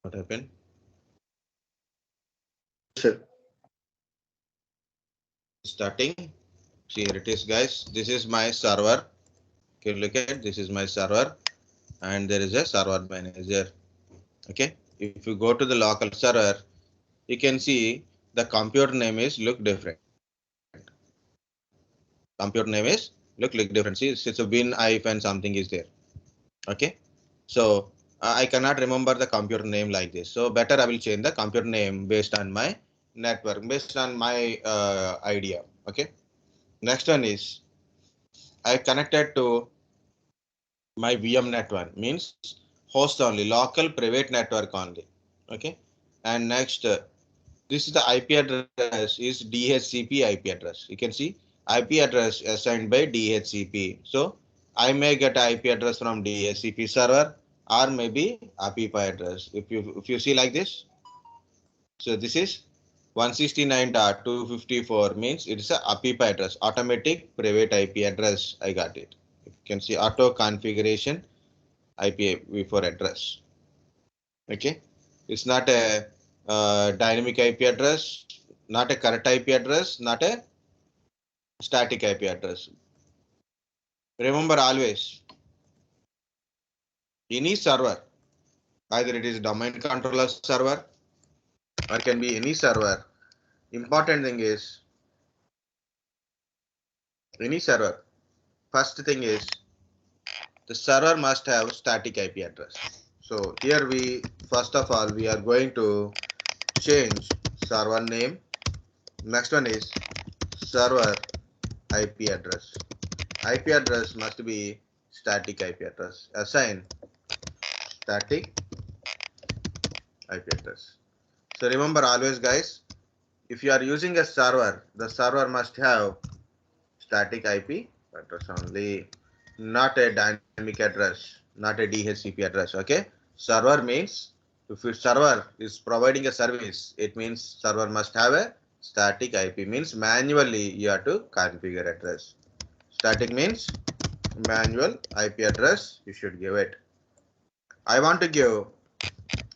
What happened? Sir. Starting. See, here it is, guys. This is my server. Okay, look at this is my server, and there is a server manager. Okay, if you go to the local server, you can see the computer name is look different. Computer name is look different. See, it's a win-if and something is there. Okay, so I cannot remember the computer name like this. So better I will change the computer name based on my network, based on my idea. Okay. Next one is I connected to my VM network, means host only, local private network only. Okay. And next, this is the IP address is Dhcp IP address. You can see IP address assigned by Dhcp. So I may get IP address from Dhcp server or maybe IP address. If you see like this, so this is 169.254 means it is a IP address, automatic private IP address. I got it. You can see auto configuration IPv4 address. Okay, it's not a dynamic IP address, not a current IP address, not a static IP address. Remember always, any server, either it is domain controller server or can be any server. Important thing is any server. First thing is the server must have static IP address. So here we first of all we are going to change server name. Next one is server IP address. IP address must be static IP address. Assign static IP address. So remember always, guys, if you are using a server, the server must have static IP address only, not a dynamic address, not a DHCP address. Okay, server means if your server is providing a service, it means server must have a static IP, means manually you have to configure address. Static means manual IP address you should give it. I want to give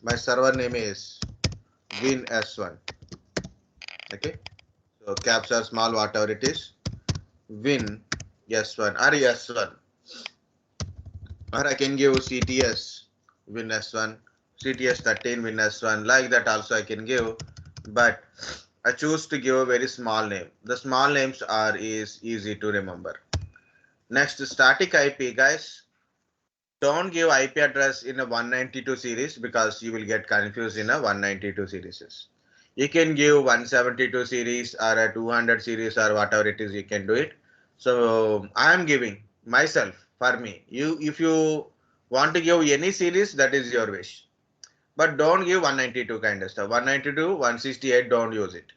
my server name is Win1. Okay, so caps are small, whatever it is, Win S1 or S1, or I can give CTS Win S1, CTS 13 Win S1, like that also I can give, but I choose to give a very small name. The small names are is easy to remember. Next, static IP, guys. Don't give IP address in a 192 series because you will get confused in a 192 series. You can give 172 series or a 200 series or whatever it is, you can do it. So I am giving myself for me. If you want to give any series, that is your wish. But don't give 192 kind of stuff. 192, 168, don't use it.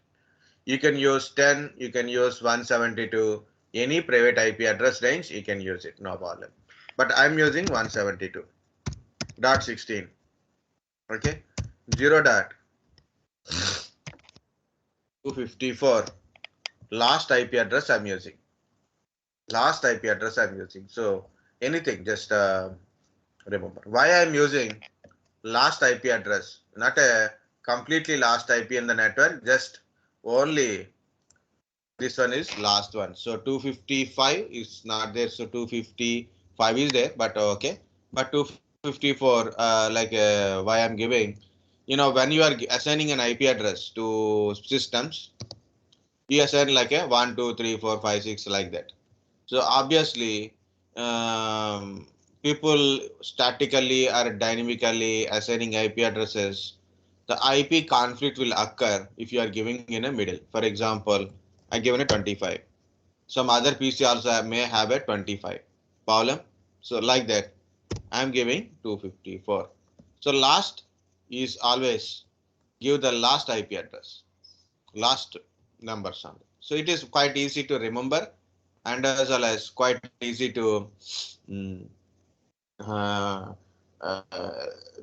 You can use 10, you can use 172, any private IP address range, you can use it, no problem. But I'm using 172.16. Okay, 0.254 last IP address I'm using. Last IP address I'm using. So anything, just remember why I'm using last IP address, not a completely last IP in the network, just only this one is last one. So 255 is not there. So 255 is there, but okay. But 254, why I'm giving, when you are assigning an IP address to systems, you assign like a 1, 2, 3, 4, 5, 6 like that. So obviously, people statically or dynamically assigning IP addresses, the IP conflict will occur if you are giving in a middle. For example, I given a 25. Some other PC also may have a 25 problem. So like that, I am giving 254. So last is always give the last IP address, last numbers on it. So it is quite easy to remember and as well as quite easy mm, uh, uh,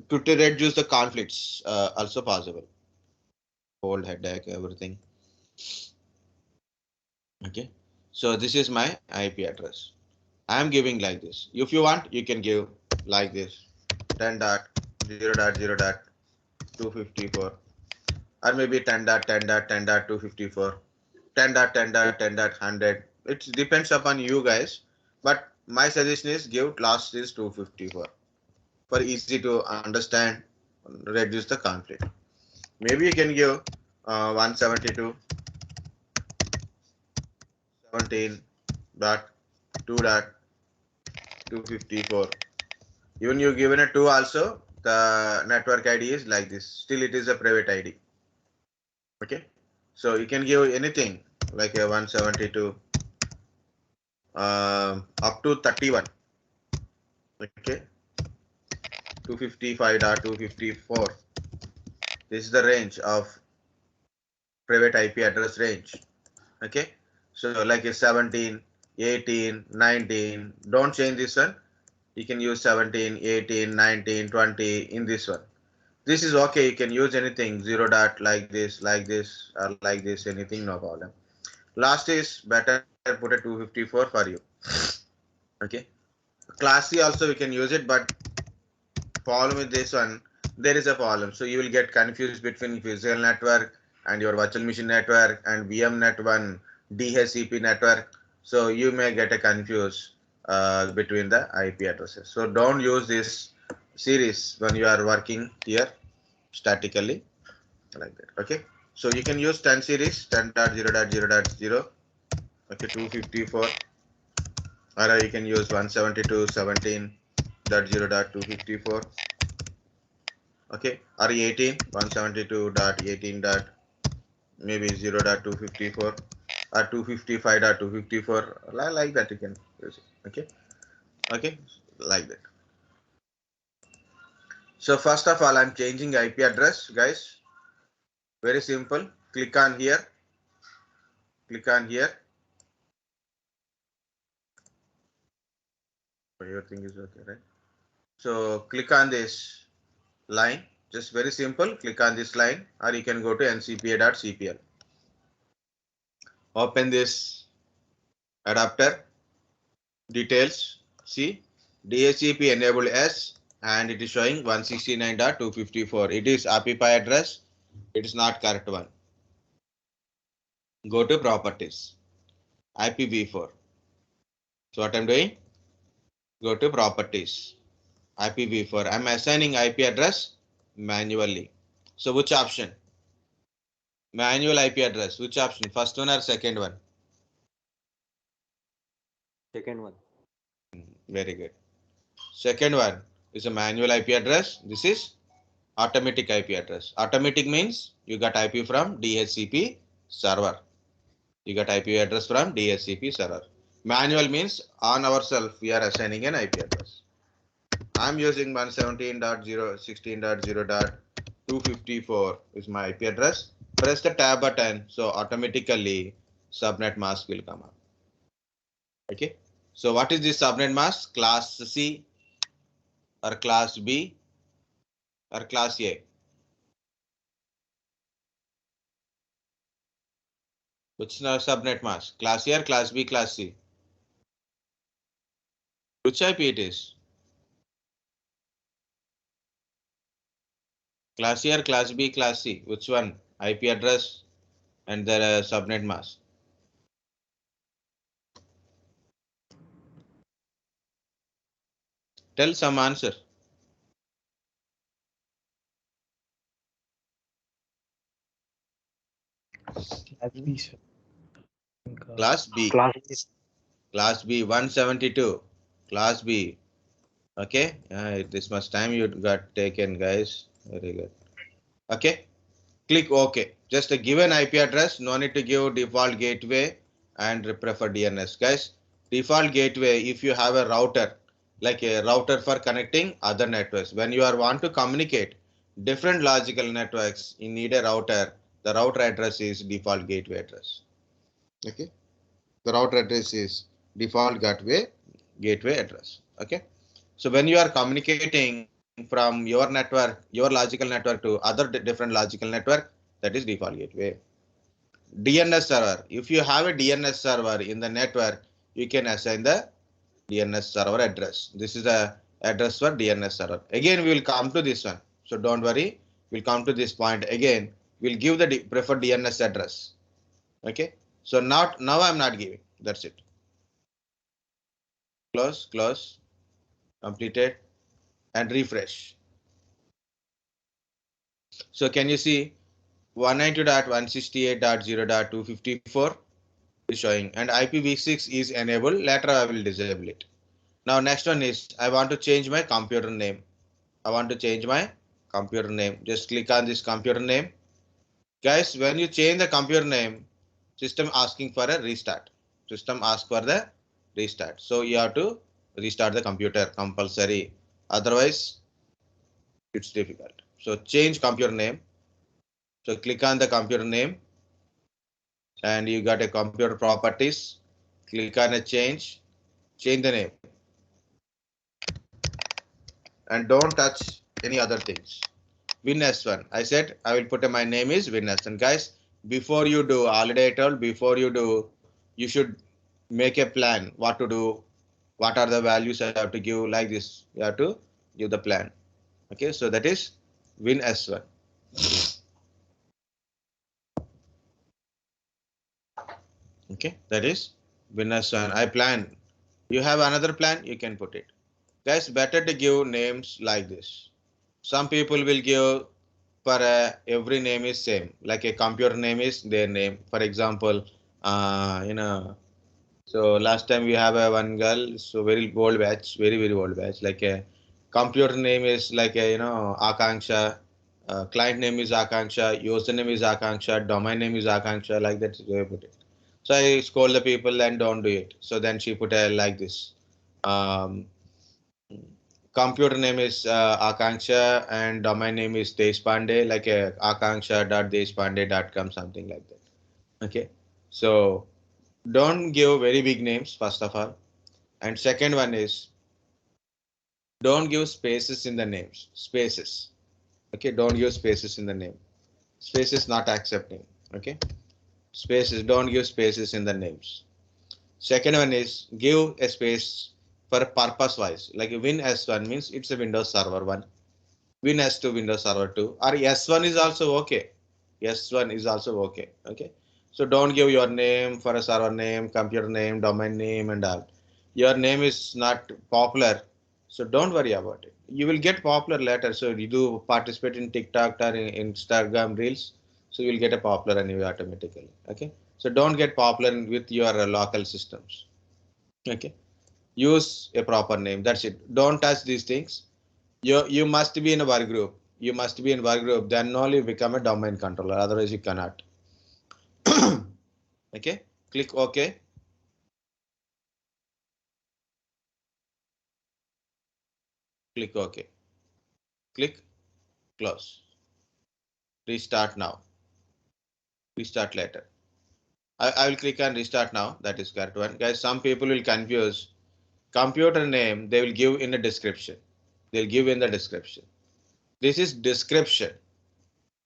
to reduce the conflicts also possible. Cold headache, everything. Okay. So this is my IP address. I am giving like this. If you want, you can give like this 10.0.0. 254, or maybe 10.10.10.254, 10.10.10.100. It depends upon you guys, but my suggestion is give last is 254 for easy to understand, reduce the conflict. Maybe you can give 172.17.2.254. Even you given a 2 also, the network ID is like this. Still it is a private ID. Okay. So you can give anything like a 172 up to 31. Okay. 255.254. This is the range of private IP address range. Okay. So like a 17, 18, 19. Don't change this one. You can use 17, 18, 19, 20 in this one. This is okay. You can use anything 0 dot like this, or like this, anything, no problem. Last is better put a 254 for you. Okay. Class C also we can use it, but problem with this one, there is a problem. So you will get confused between physical network and your virtual machine network and VMnet1 DHCP network. So you may get a confused between the IP addresses. So don't use this series when you are working here statically like that. Okay. So you can use 10 series 10.0.0.0. Okay, 254, or you can use 172.17.0.254. Okay, or 18 172.18. Maybe 0.254 or 255.254, like that you can use it. Okay, like that. So first of all, I'm changing IP address, guys. Very simple. Click on here. Everything is okay, right? So click on this line. Just very simple. Click on this line, or you can go to ncpa.cpl. Open this adapter details. See, DHCP enabled S, and it is showing 169.254. It is IP address. It is not correct one. Go to properties. IPv4. So what I'm doing? Go to properties. IPv4. I'm assigning IP address manually. So which option? Manual IP address. Which option? First one or second one? Second one. Very good. Second one is a manual IP address. This is automatic IP address. Automatic means you got IP from DHCP server. You got IP address from DHCP server. Manual means on ourselves we are assigning an IP address. I'm using 117.0.16.0.254 is my IP address. Press the tab button, so automatically subnet mask will come up. Okay. So what is this subnet mask? Class C or class B or class A? Which subnet mask? Class A or class B, class C? Which IP it is? Class A or class B, class C? Which one? IP address and the subnet mask. Tell some answer. Class B, sir. Class B. Class B 172. Class B. Okay. This much time you got taken, guys. Very good. Okay. Click OK. Just a given IP address. No need to give default gateway and prefer DNS, guys. Default gateway. If you have a router, like a router for connecting other networks, when you want to communicate different logical networks, you need a router. The router address is default gateway address. Okay. The router address is default gateway address. Okay. So when you are communicating from your network, your logical network to other different logical network, that is default gateway. DNS server. If you have a DNS server in the network, you can assign the DNS server address. This is the address for DNS server. Again, we will come to this one. So don't worry. we'll come to this point again. We'll give the preferred DNS address. Okay. So now I'm not giving. That's it. Close, completed, and refresh. So can you see 192.168.0.254 is showing, and IPv6 is enabled. Later I will disable it. Now next one is I want to change my computer name. I want to change my computer name. Just click on this computer name. Guys, when you change the computer name, system asking for a restart. System asks for the restart. So you have to restart the computer compulsory. Otherwise, it's difficult. So change computer name. So click on the computer name and you got a computer properties. Click on a change the name. And don't touch any other things. Win1. I said I will put my name is Win1. Guys, before you do, already I told, before you do, you should make a plan what to do, what are the values I have to give, like this. You have to give the plan. Okay, so that is Win1. Okay, that is Win1. I plan. You have another plan, you can put it. Guys, better to give names like this. Some people will give for every name is same, like a computer name is their name. For example, so last time we have a one girl, so very old batch, very old batch. Like a computer name is like a Akanksha, client name is Akanksha, user name is Akanksha, domain name is Akanksha. Like that, they put it. So I scold the people and don't do it. So then she put a like this. Um, Computer name is Akanksha and domain name is Deshpande, like a akanksha.deshpande.com, something like that. Okay, so don't give very big names first of all, and second one is don't give spaces in the names. Spaces. Okay, don't give spaces in the name. Spaces not accepting. Okay, spaces, don't give spaces in the names. Second one is give a space for purpose wise, like Win1 means it's a Windows Server 1. Win2, Windows Server 2, or S1 is also okay. S1 is also okay. Okay. So don't give your name for a server name, computer name, domain name, and all. Your name is not popular, so don't worry about it. You will get popular later. So you do participate in TikTok or in Instagram Reels, so you will get a popular anyway automatically. Okay. So don't get popular with your local systems. Okay. Use a proper name. That's it. Don't touch these things. You must be in a work group. You must be in work group. Then only become a domain controller. Otherwise, you cannot. Okay. Click OK. Click OK. Click close. Restart now. Restart later. I will click on restart now. That is correct one. Guys, some people will confuse computer name. They will give in the description. They'll give in the description. This is description,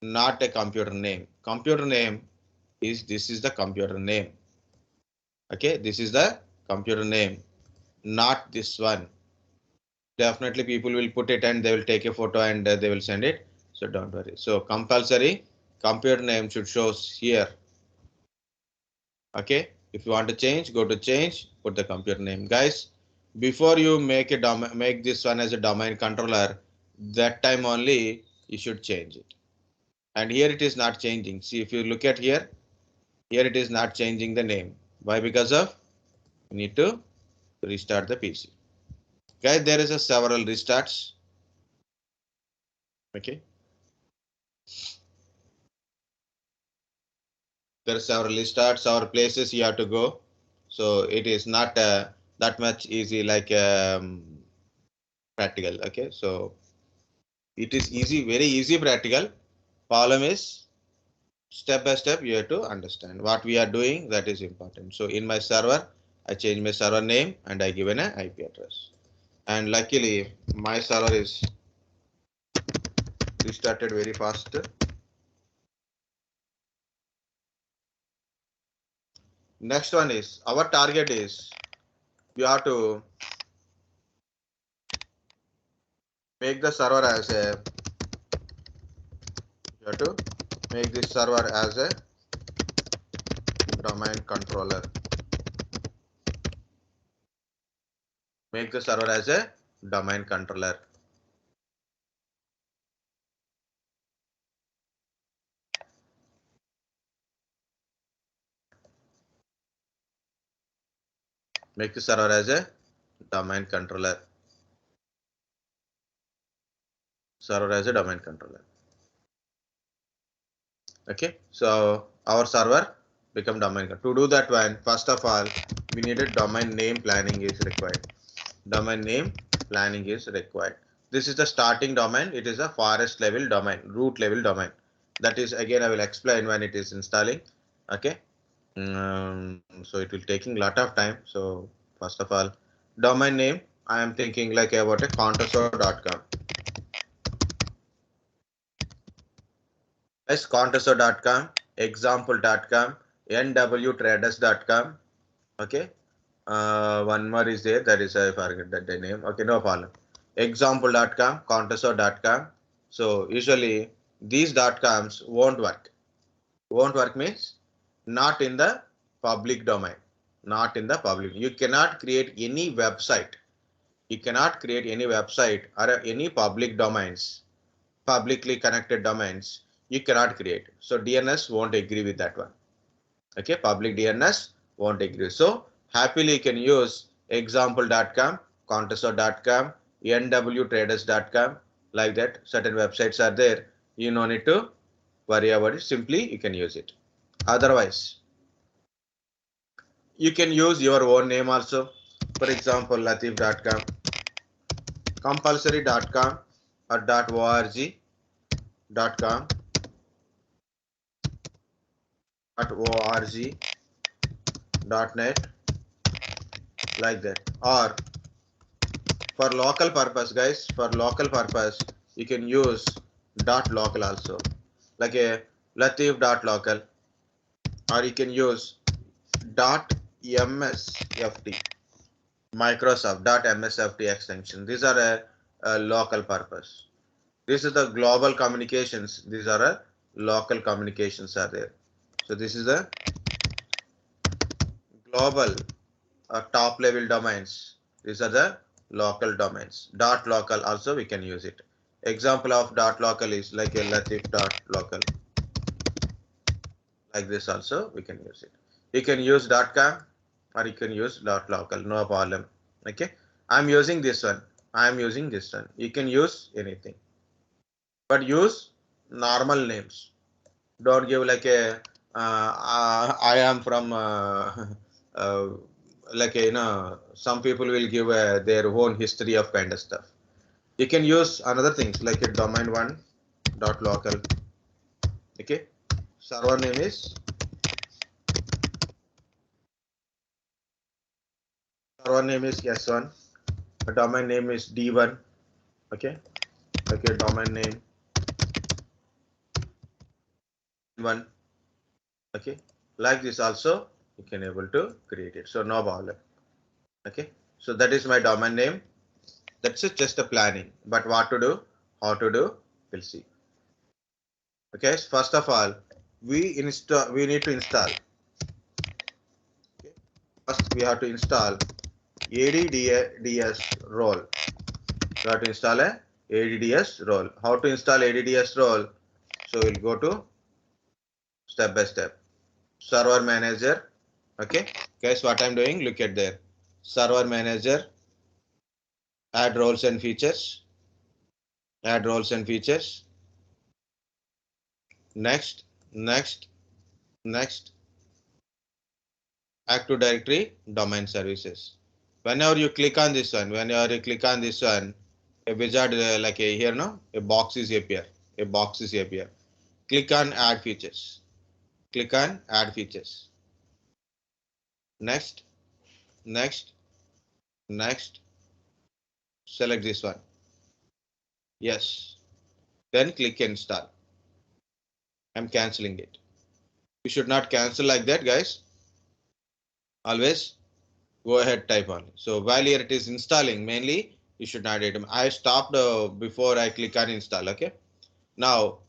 not a computer name. Computer name is this is the computer name. Okay, this is the computer name, not this one. Definitely people will put it and they will take a photo and they will send it. So don't worry. So compulsory computer name should show here. Okay, if you want to change, go to change, put the computer name. Guys, before you make this one as a domain controller, that time only you should change it. And here it is not changing. See, if you look at here it is not changing the name. Why? Because of you need to restart the PC. Guys, there is a several restarts. Okay. There are several restarts or places you have to go. So it is not that much easy like practical. Okay. So it is easy, very easy practical. Problem is step by step you have to understand what we are doing. That is important. So in my server, I change my server name and I given an IP address. And luckily my server is restarted very fast. Next one is our target is you have to make the server as a You have to make this server as a domain controller. Make the server as a domain controller. Make the server as a domain controller. Server as a domain controller. Okay, so our server become domain. To do that one, first of all, we need a domain name planning is required. Domain name planning is required. This is the starting domain. It is a forest level domain, root level domain. That is again I will explain when it is installing. Okay, so it will taking lot of time. So first of all, domain name I am thinking like about a contoso.com. Yes, contoso.com, example.com, nwtraders.com. Okay. One more is there. That is I forget that the name. Okay, no problem. Example.com, contoso.com. So usually these .coms won't work. Won't work means not in the public domain. Not in the public. You cannot create any website. You cannot create any website or any public domains, publicly connected domains. You cannot create. So DNS won't agree with that one. Okay, public DNS won't agree. So happily you can use example.com, contoso.com, nwtraders.com, like that. Certain websites are there. You no need to worry about it. Simply you can use it. Otherwise, you can use your own name also. For example, latif.com, compulsory.com or .org.com, .org.net, like that. Or for local purpose, guys, for local purpose, you can use .local also, like a latif.local, or you can use .msft, Microsoft .msft extension. These are a local purpose. This is the global communications. These are a local communications are there. So this is the global top level domains. These are the local domains. .local also we can use it. Example of .local is like a latif.local. Like this also we can use it. You can use .com or you can use .local, no problem. Okay, I'm using this one. I'm using this one. You can use anything, but use normal names. Don't give like a I am from like a, some people will give their own history of kind of stuff. You can use another things like a domain1.local. Okay, server name is S1. The domain name is D1. Okay, okay, domain name 1. Okay, like this also you can able to create it. So no problem. Okay, so that is my domain name. That's just a planning. But what to do, how to do, we'll see. Okay, first of all, we need to install. Okay. First, we have to install ADDS role. We have to install a ADDS role. How to install ADDS role? So we'll go to step by step. Server manager. Okay, guys, what I'm doing? Look at there. Server manager. Add roles and features. Add roles and features. Next, next, next. Active Directory domain services. Whenever you click on this one, a wizard like a here, no, a box is appear. A box is appear. Click on add features. Click on add features. Next, next, next. Select this one. Yes. Then click install. I'm canceling it. You should not cancel like that, guys. Always go ahead, type on. So while here it is installing, mainly you should not hit them. I stopped before I click on install. Okay. Now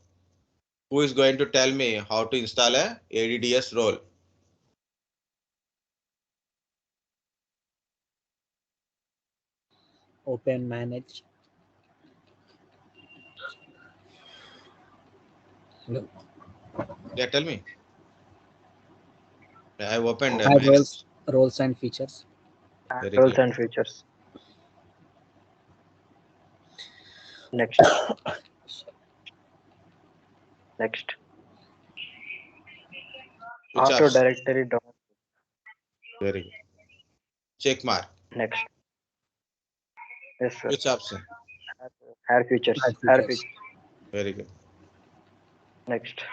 Who is going to tell me how to install a ADDS role? Open manage. No. Yeah, tell me. I have opened Add manage. roles and features. Very Roles good. and features. Next. Next. Which Auto option? directory domain. Very good. Check mark. Next. Yes, sir. Which option? Add features. Add Add features. features. Very good. Next.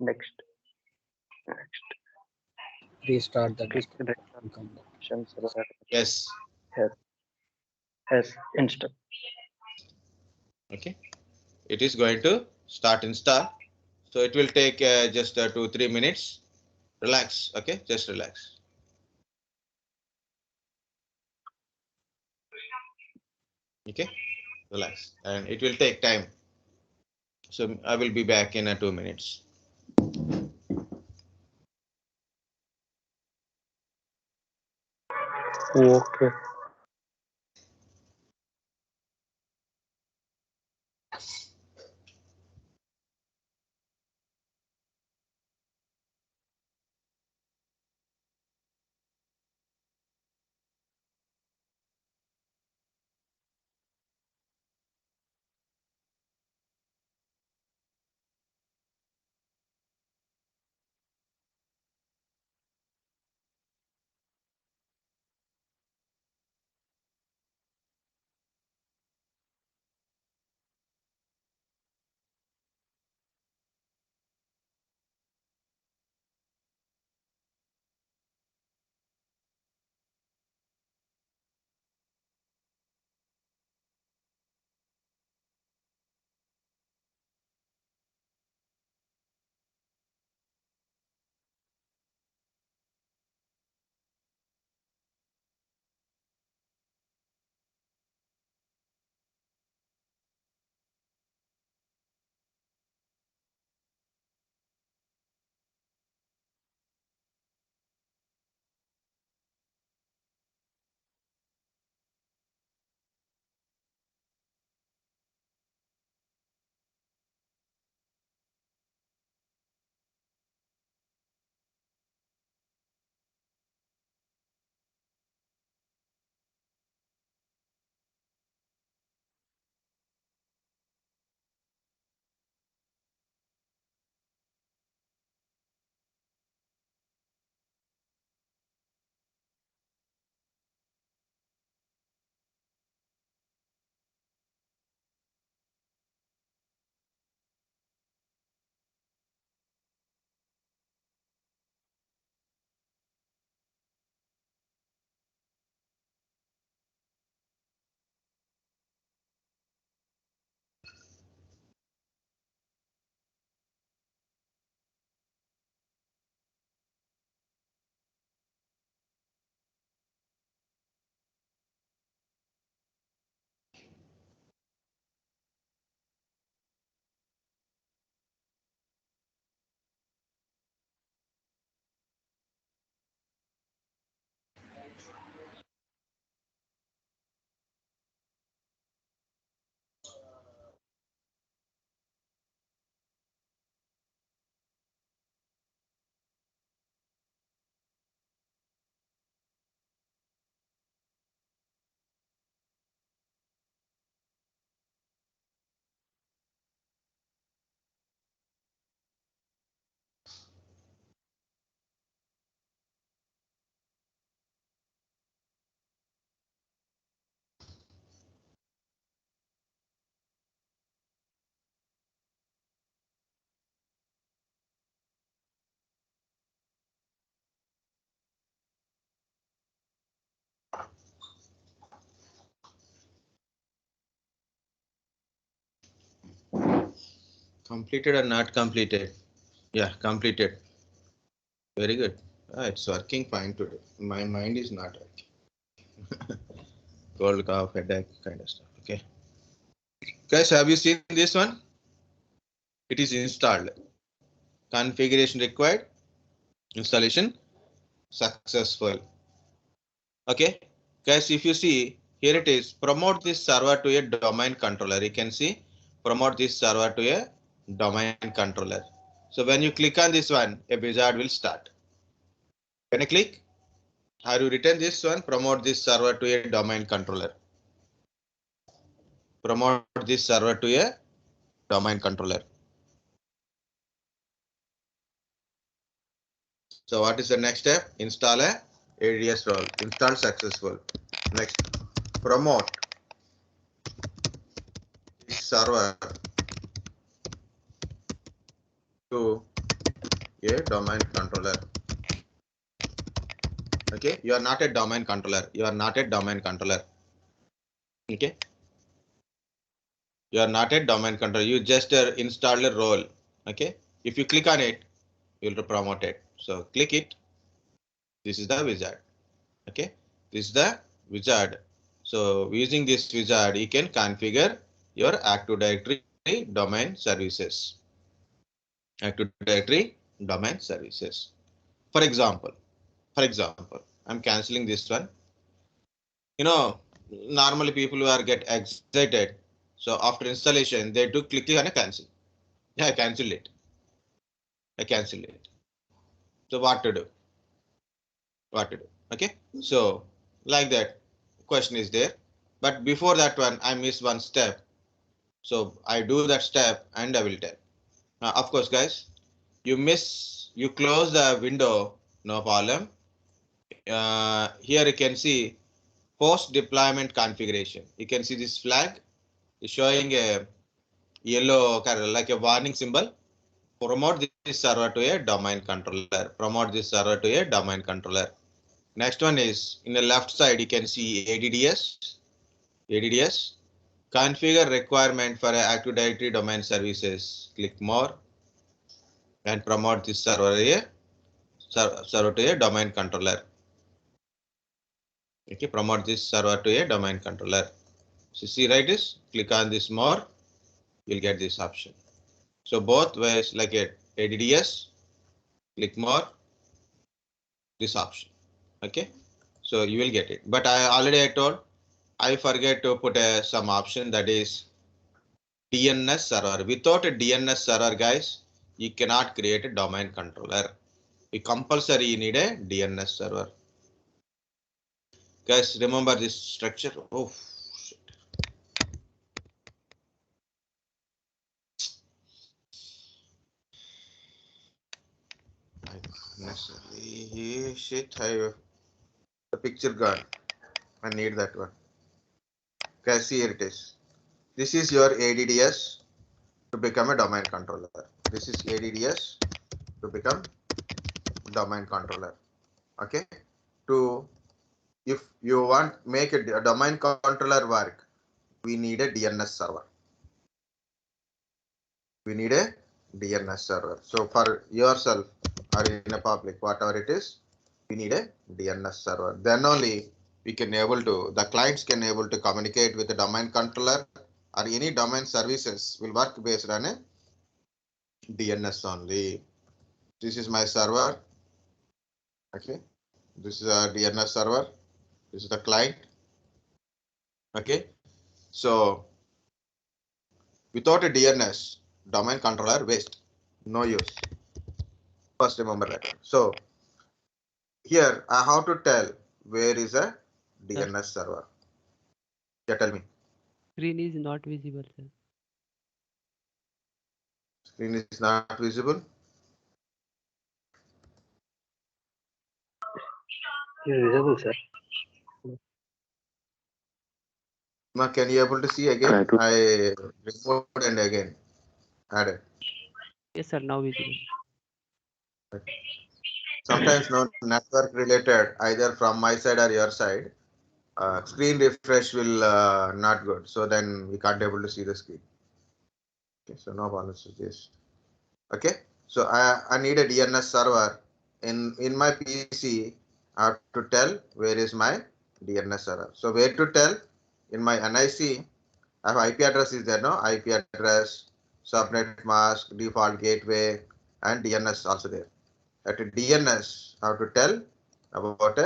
Next. Next. Restart the Click desktop. the Become the- Dns Server. Yes. Yes. Yes. Install. Okay. It is going to start install. So it will take just 2-3 minutes. Relax. Okay. Just relax. Okay. Relax. And it will take time. So I will be back in 2 minutes. Okay. Completed or not completed? Yeah, completed. Very good. It's working fine today. My mind is not working. Cold cough, headache, kind of stuff. Okay. Guys, have you seen this one? It is installed. Configuration required. Installation successful. Okay, guys, if you see here it is promote this server to a domain controller. You can see promote this server to a domain controller. So when you click on this one, a wizard will start. Can I click? Have you written this one? Promote this server to a domain controller. Promote this server to a domain controller. So what is the next step? Install a ADS role. Install successful. Next, promote this server to a domain controller. Okay, you are not a domain controller. You are not a domain controller. Okay, you are not a domain controller. You just install a role. Okay, if you click on it, you will promote it. So click it. This is the wizard. Okay, this is the wizard. So using this wizard, you can configure your Active Directory domain services. Active Directory domain services. For example, I'm canceling this one. You know, normally people who are get excited. So after installation, they do click on a cancel. Yeah, I cancel it. I cancel it. So what to do? What to do? Okay. So like that question is there. But before that one, I missed one step. So I do that step and I will tell. Now, of course, guys, you close the window, no problem. Here you can see post deployment configuration. You can see this flag is showing a yellow color like a warning symbol. Promote this server to a domain controller. Promote this server to a domain controller. Next one is in the left side, you can see ADDS. ADDS. Configure requirement for Active Directory domain services. Click more and promote this server to a domain controller. Okay, promote this server to a domain controller. So see right this, click on this more, you'll get this option. So both ways like a ADDS, click more, this option. Okay, so you will get it. But I told I forget to put some option, that is DNS server. Without a DNS server, guys, you cannot create a domain controller. You compulsory need a DNS server. Guys, remember this structure. Oh shit. Necessarily shit. The picture gone. I need that one. Guys, here it is. This is your ADDS to become a domain controller. This is ADDS to become domain controller. Okay. If you want make a domain controller work, we need a DNS server. We need a DNS server. So for yourself or in a public, whatever it is, we need a DNS server. Then only we can able to, the clients can able to communicate with the domain controller, or any domain services will work based on a DNS only. This is my server. Okay. This is a DNS server. This is the client. Okay. So without a DNS, domain controller waste, no use. First remember that. So here I have to tell where is a DNS server. Yeah, tell me. Screen is not visible, sir. Screen is not visible. Is visible, sir. Now can you able to see again? I removed and again added. Yes, sir. Now visible. Sometimes no network related, either from my side or your side. Screen refresh will not good, so then we can't able to see the screen. Okay, so no problem with this. Okay, so I need a DNS server in my PC. I have to tell where is my DNS server. So where to tell? In my NIC, I have IP address is there, no? IP address subnet mask, default gateway, and DNS also there. At DNS, I have to tell about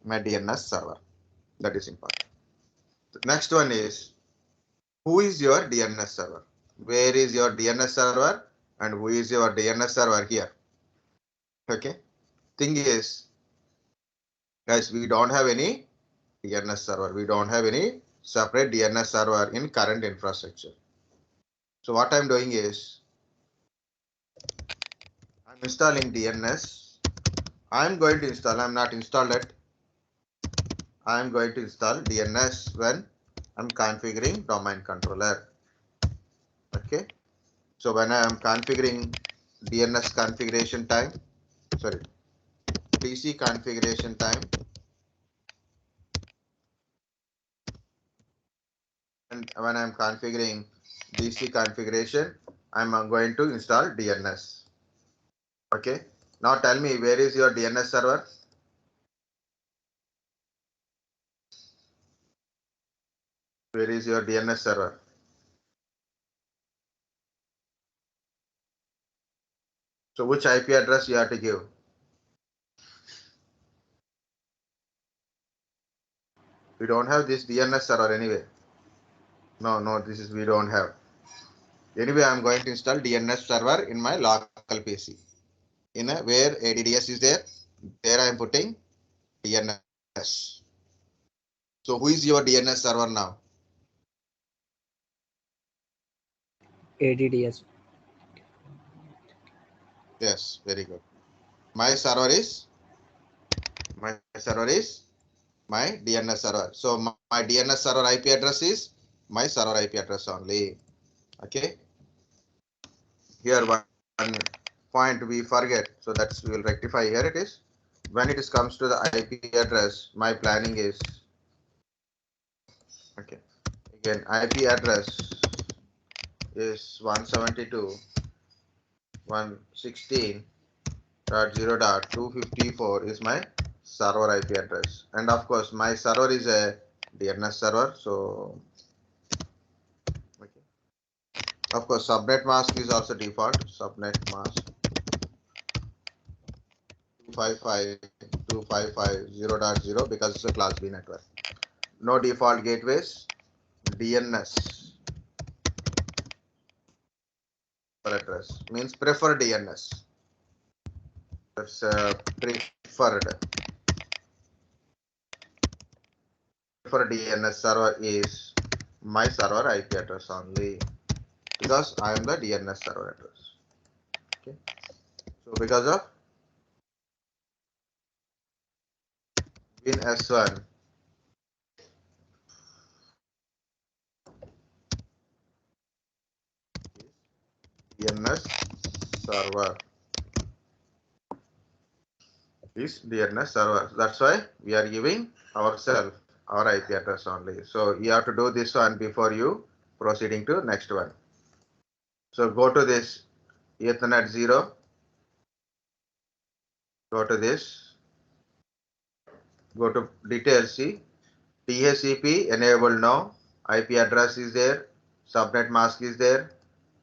my DNS server. That is important. The next one is, who is your DNS server? Where is your DNS server and who is your DNS server here? Okay. Thing is, guys, we don't have any DNS server. We don't have any separate DNS server in current infrastructure. So what I'm doing is, I'm installing DNS. I'm going to install, I'm not installed it. I'm going to install DNS when I'm configuring domain controller. Okay. So when I am configuring DNS configuration time, sorry, DC configuration time, and when I'm configuring DC configuration, I'm going to install DNS. Okay. Now tell me, where is your DNS server? Where is your DNS server? So which IP address you have to give? We don't have this DNS server anyway. No, this is we don't have. Anyway, I'm going to install DNS server in my local PC. In a where ADDS is there I am putting DNS. So who is your DNS server now? ADDS. Yes, very good. My server is my DNS server. So my DNS server IP address is my server IP address only. Okay. Here one point we forget, so that's we will rectify. Here it is. When it comes to the IP address, my planning is okay. Again, IP address is 172.116.0.254 is my server IP address, and of course my server is a DNS server. So okay. Of course, subnet mask is also default. Subnet mask 255.255.0.0 because it's a class B network. No default gateways. DNS address means preferred DNS. That's preferred DNS server is my server IP address only because I am the DNS server address. Okay. So because of Win1 DNS server is DNS server. That's why we are giving ourselves our IP address only. So you have to do this one before you proceeding to next one. So go to this Ethernet 0. Go to this. Go to details. See DHCP enabled now. IP address is there. Subnet mask is there.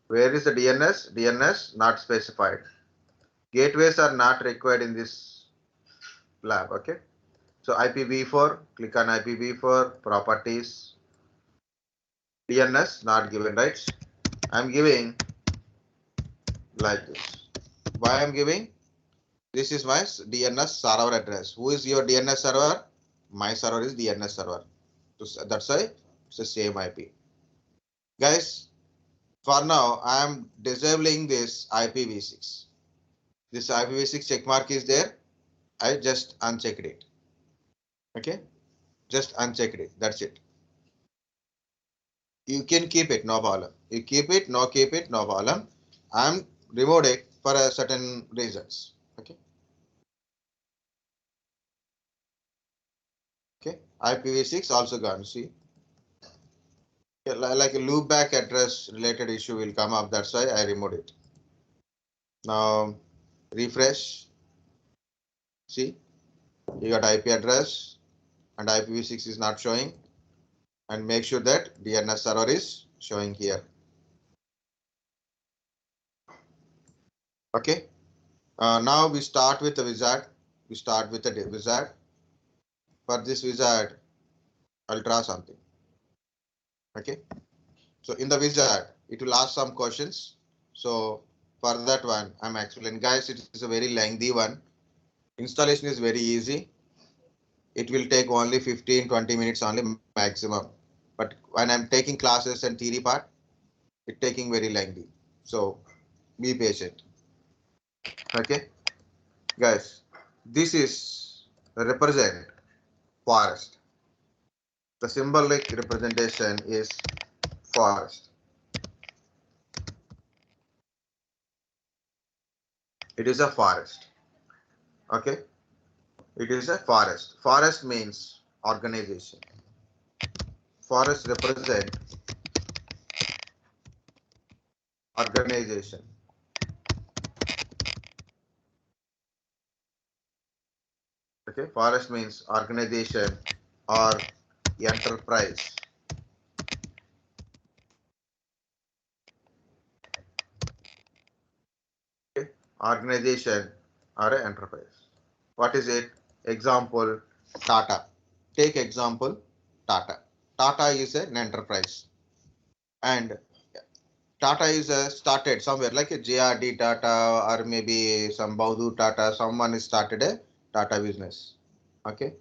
Where is the DNS? DNS not specified. Gateways are not required in this lab. Okay. So IPv4, click on IPv4 properties. DNS not given, right? I'm giving like this. Why I'm giving? This is my DNS server address. Who is your DNS server? My server is DNS server. So that's why it's the same IP. Guys, for now, I am disabling this IPv6. This IPv6 checkmark is there. I just unchecked it. Okay, just unchecked it. That's it. You can keep it, no problem. You keep it, no problem. I'm removed it for a certain reasons. Okay. Okay. IPv6 also gone. See, like a loopback address related issue will come up. That's why I removed it. Now refresh. See, you got IP address and IPv6 is not showing. And make sure that DNS server is showing here. Okay. Now we start with the wizard. We start with the wizard. For this wizard, I'll draw something. Okay. So in the wizard, it will ask some questions. So for that one, I'm explaining. Guys, it is a very lengthy one. Installation is very easy. It will take only 15-20 minutes only maximum. But when I'm taking classes and theory part, it's taking very lengthy. So be patient. Okay. Guys, this is represent forest. The symbolic representation is forest. It is a forest. Okay. It is a forest. Forest means organization. Forest represent organization. Okay. Forest means organization or enterprise. Okay. Organization or an enterprise. What is it? Example, Tata. Take example, Tata. Tata is an enterprise. And Tata is started somewhere like a JRD Tata or maybe some Baudhu Tata. Someone started a Tata business. Okay.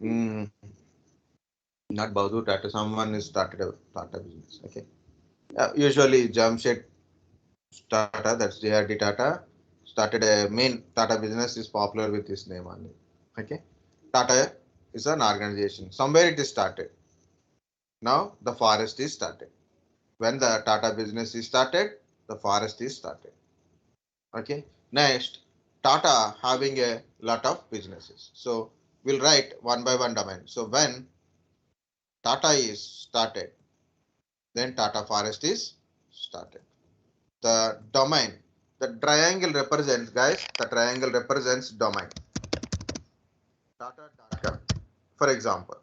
Mm, not Baudhu Tata. Someone started a Tata business. Okay. Usually Jamshed Tata, that's JRD Tata, started a main Tata business is popular with this name only. Okay. Tata is an organization. Somewhere it is started. Now the forest is started. When the Tata business is started, the forest is started. Okay. Next, Tata having a lot of businesses. So we'll write one by one domain. So when Tata is started, then Tata forest is started. The domain, the triangle represents, guys, the triangle represents domain. Tata.com. For example,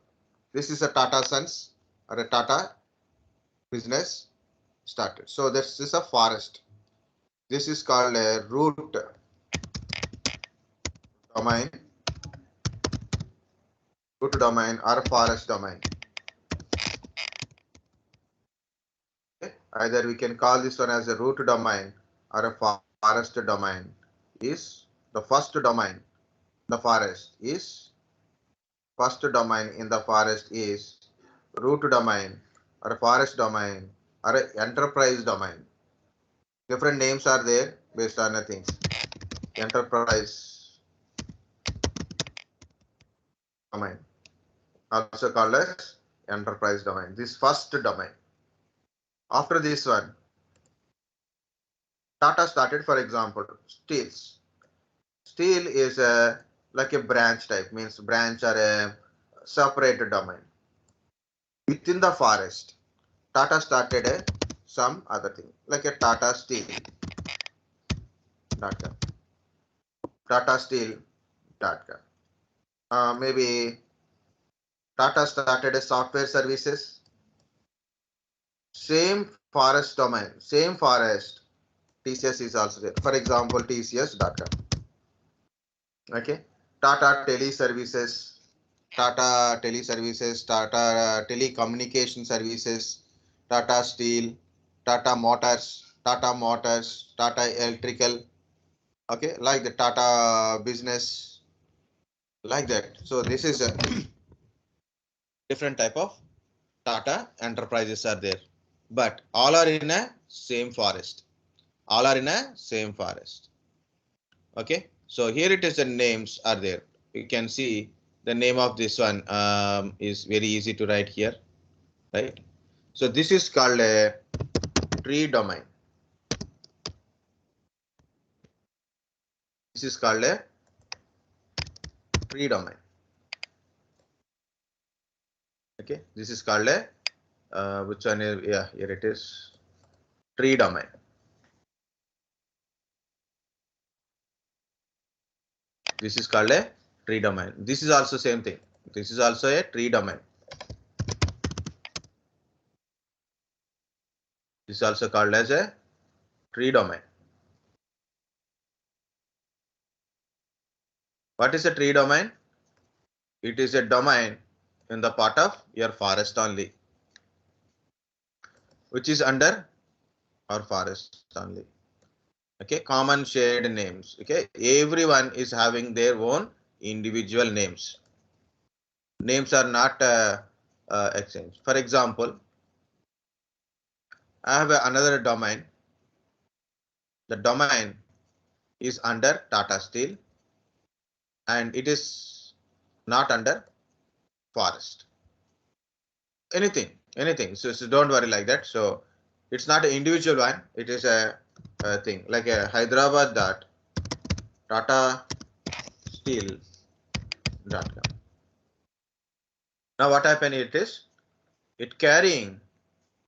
this is a Tata Sons or a Tata business started. So this is a forest. This is called a root domain, or forest domain. Okay? Either we can call this one as a root domain or a forest domain. Is the first domain, the forest is first domain in the forest is root domain or a forest domain or a enterprise domain. Different names are there based on the things. Enterprise domain, also called as enterprise domain. This first domain. After this one, Tata started, for example, steels. Steel is a like a branch type, means branch or a separate domain. Within the forest, Tata started a some other thing like a Tata Steel. Tata Steel. Maybe Tata started a software services. Same forest domain, same forest. TCS is also there. For example, TCS.com. Okay. Tata Teleservices. Tata Teleservices, Tata Telecommunication Services, Tata Steel, Tata Motors, Tata Electrical, okay, like the Tata Business, like that. So this is a different type of Tata enterprises are there, but all are in a same forest. All are in a same forest. Okay, so here it is, the names are there. You can see the name of this one is very easy to write here, right? So this is called a tree domain. This is called a tree domain. Okay, this is called a which one is, yeah, here it is, tree domain. This is called a tree domain. This is also same thing. This is also a tree domain. This is also called as a tree domain. What is a tree domain? It is a domain in the part of your forest only, which is under our forest only. Okay, common shared names. Okay, everyone is having their own individual names. Names are not exchanged. For example, I have another domain. The domain is under Tata Steel and it is not under forest. Anything. So don't worry like that. So it's not an individual one. It is a thing like a Hyderabad dot Tata Steel.com. Now what happened? It is carrying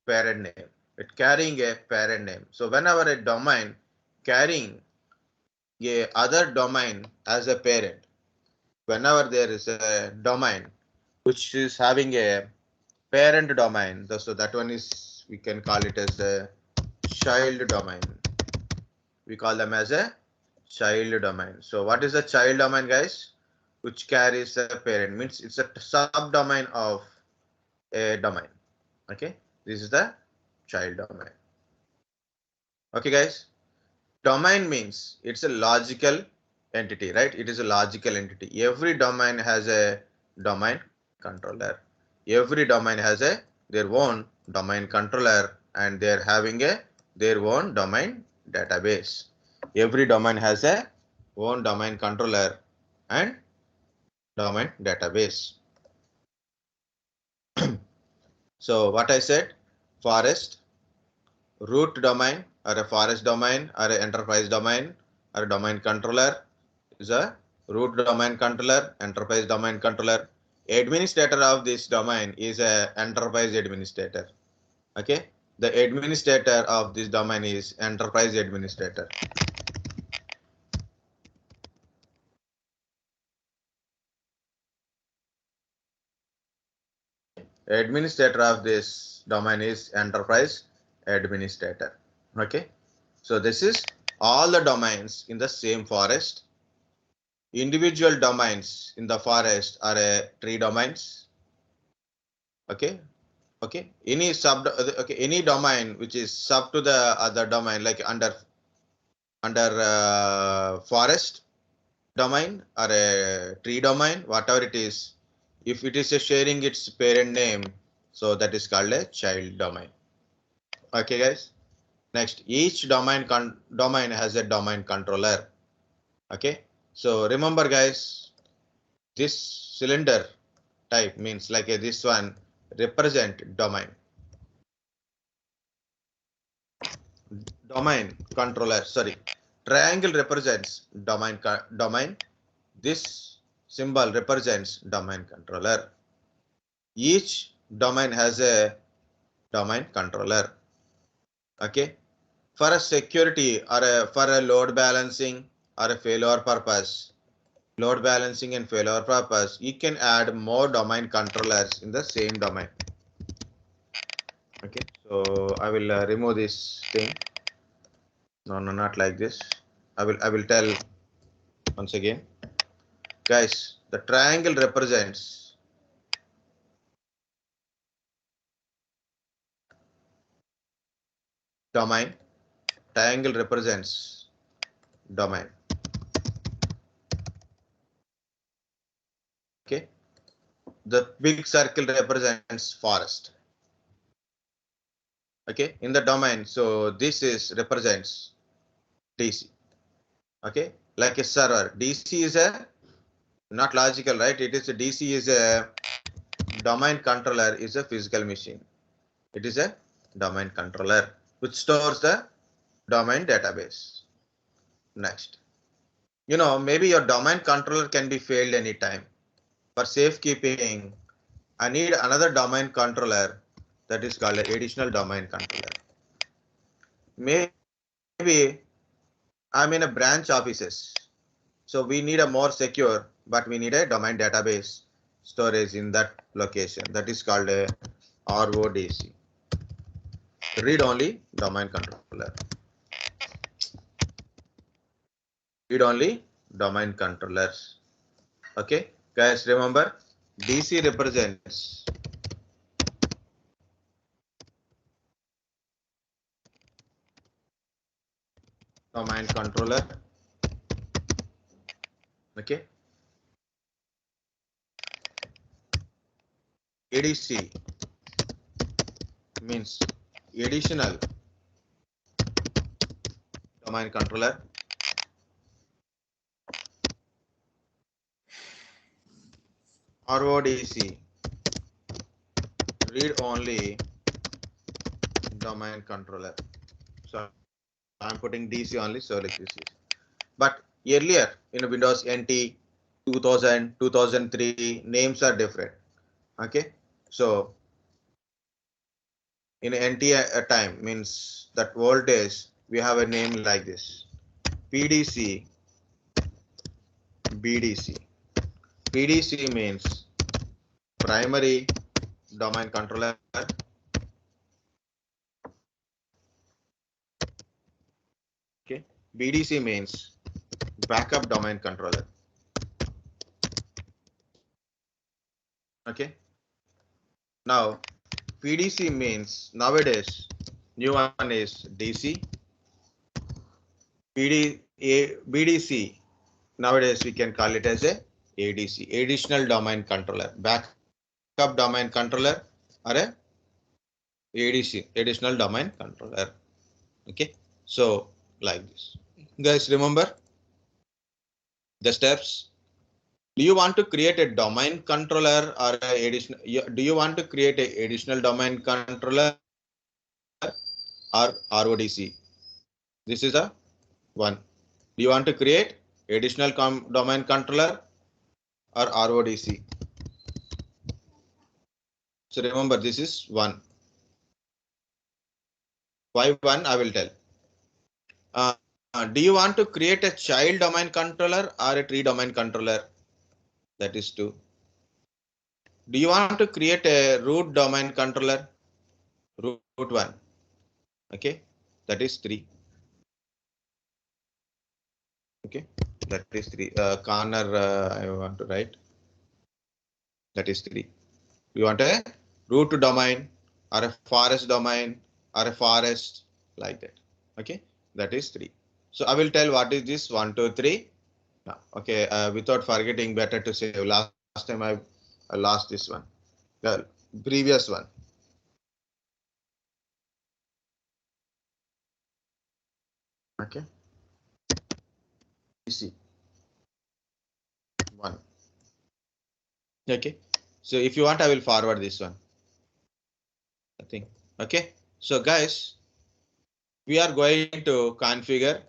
parent name. It carrying a parent name. So whenever a domain carrying a other domain as a parent, whenever there is a domain which is having a parent domain, so that one is, we can call it as a child domain. We call them as a child domain. So what is a child domain, guys? Which carries a parent, means it's a subdomain of a domain. Okay, this is the child domain. Okay, guys. Domain means it's a logical entity, right? It is a logical entity. Every domain has a domain controller. Every domain has their own domain controller and they're having their own domain database. Every domain has a own domain controller and domain database. So what I said, forest, root domain or a forest domain or an enterprise domain or a domain controller is a root domain controller, enterprise domain controller. Administrator of this domain is a enterprise administrator. Okay, the administrator of this domain is enterprise administrator. Administrator of this domain is enterprise administrator. Okay, so this is all the domains in the same forest. Individual domains in the forest are tree domains. Okay, any any domain which is sub to the other domain, like under forest domain or a tree domain, whatever it is, if it is sharing its parent name, so that is called a child domain. Okay, guys. Next, each domain has a domain controller. Okay, so remember, guys, this cylinder type means like this one represent domain. Domain controller, sorry, triangle represents domain. This symbol represents domain controller. Each domain has a domain controller. Okay, for a security or for a load balancing or a failure purpose, load balancing and failure purpose, you can add more domain controllers in the same domain. Okay, so I will remove this thing. No, not like this. I will tell once again, guys. The triangle represents domain. Triangle represents domain. Okay, the big circle represents forest. Okay, in the domain, so this is represents DC. Okay, like a server. DC is a not logical, right? It is a DC is a domain controller is a physical machine. It is a domain controller which stores the domain database. Next, maybe your domain controller can be failed anytime. For safekeeping, I need another domain controller that is called an additional domain controller. Maybe I'm in a branch offices, so we need a more secure, but we need a domain database storage in that location. That is called a RODC, read-only domain controller. Read-only domain controllers. Okay, guys, remember DC represents domain controller. Okay, ADC means additional domain controller. RODC, read only domain controller. So I'm putting DC only, so like this is. But earlier in Windows NT 2000, 2003, names are different. Okay, so in NT time means that voltage we have a name like this: PDC, BDC. PDC means primary domain controller. Okay, BDC means backup domain controller. Okay, now PDC means nowadays new one is DC. BDC nowadays we can call it as a ADC, additional domain controller, backup domain controller, or a ADC, additional domain controller. Okay, so like this, guys, remember the steps. Do you want to create a domain controller or a additional? Do you want to create a additional domain controller or RODC? This is a one. Do you want to create additional domain controller or RODC? So remember, this is one. Why one? I will tell. Do you want to create a child domain controller or a tree domain controller? That is two. Do you want to create a root domain controller? Root one. Okay, that is three. Okay, that is three. Corner I want to write. That is three. You want a root domain or a forest domain or a forest like that. Okay, that is three. So I will tell what is this 1, 2, 3. No. Okay, without forgetting, better to say last time I lost this one. The previous one. Okay. DC 1. Okay. So if you want, I will forward this one. I think. Okay. So guys, we are going to configure,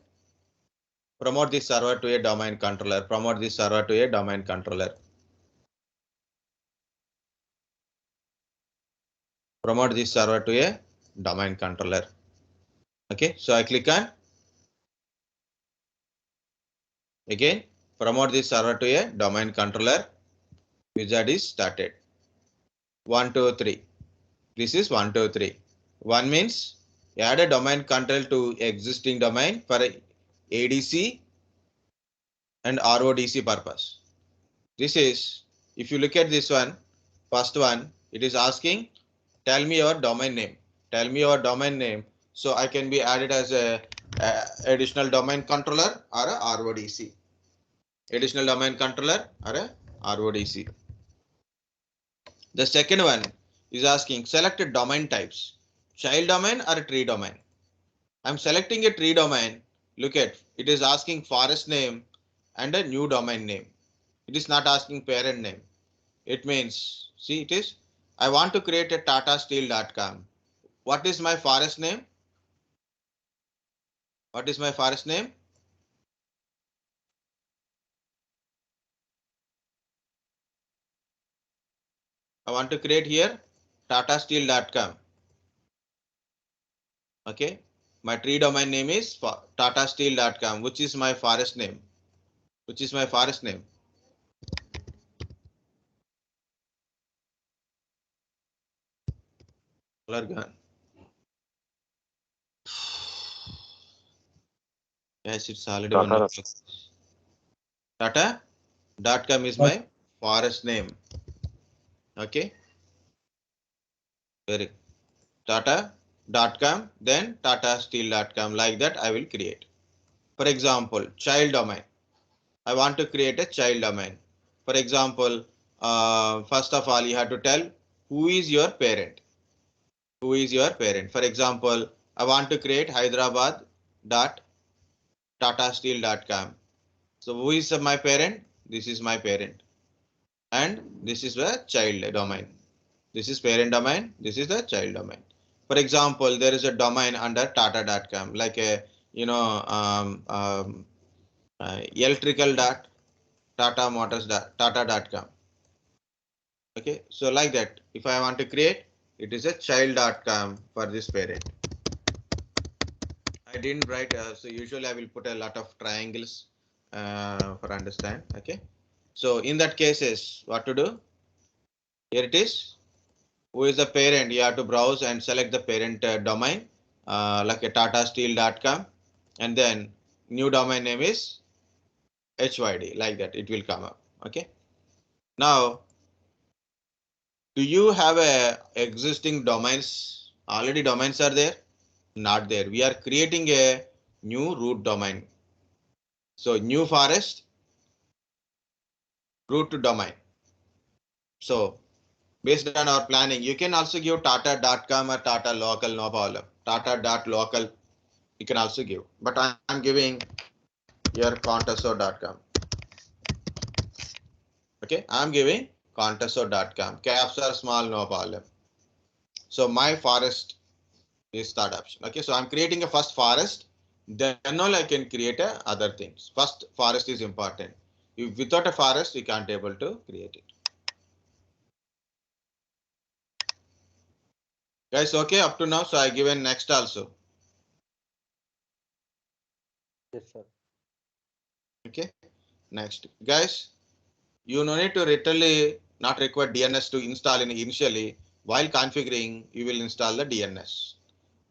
promote this server to a domain controller, promote this server to a domain controller. Promote this server to a domain controller. Okay, so I click on again, promote this server to a domain controller. Wizard is started. 1, 2, 3. This is 1, 2, 3. 1 means add a domain controller to existing domain for ADC and RODC purpose. This is, if you look at this one, first one, it is asking, tell me your domain name. Tell me your domain name. So I can be added as a additional domain controller or a RODC. Additional domain controller or a RODC. The second one is asking select a domain types, child domain or a tree domain. I'm selecting a tree domain. Look at, it is asking forest name and a new domain name. It is not asking parent name. It means, see, it is, I want to create a tatasteel.com. What is my forest name? What is my forest name? I want to create here tatasteel.com. Okay. My tree domain name is tatasteel.com, which is my forest name. Which is my forest name. Color gun. Yes, it's already Tata. one. Tata .com is my forest name. Okay. Very Tata.com, then TataSteel.com, like that I will create. For example, child domain. I want to create a child domain. For example, first of all, you have to tell who is your parent. Who is your parent? For example, I want to create Hyderabad.TataSteel.com. So who is my parent? This is my parent. And this is the child domain. This is parent domain. This is the child domain. For example, there is a domain under tata.com, like a, electrical dot tata motors dot tata.com. Okay, so like that, if I want to create, it is a child.com for this parent. I didn't write, so usually I will put a lot of triangles for understand. Okay, so in that cases, what to do? Here it is. Who is the parent? You have to browse and select the parent domain, like a tatasteel.com, and then new domain name is HYD, like that it will come up. Okay. Now, do you have a existing domains? Already domains are there? Not there. We are creating a new root domain. So new forest, root to domain. So based on our planning, you can also give tata.com or tata local, no problem. Tata.local you can also give, but I'm giving your contoso.com. Okay, I'm giving contoso.com. Caps are small, no problem. So my forest is third option. Okay, so I'm creating a first forest, then only I can create other things. First forest is important. If without a forest, you can't able to create it. Guys, okay, up to now. So I given next also. Yes, sir. Okay, next, guys, you no need to literally not require DNS to install initially. While configuring, you will install the DNS.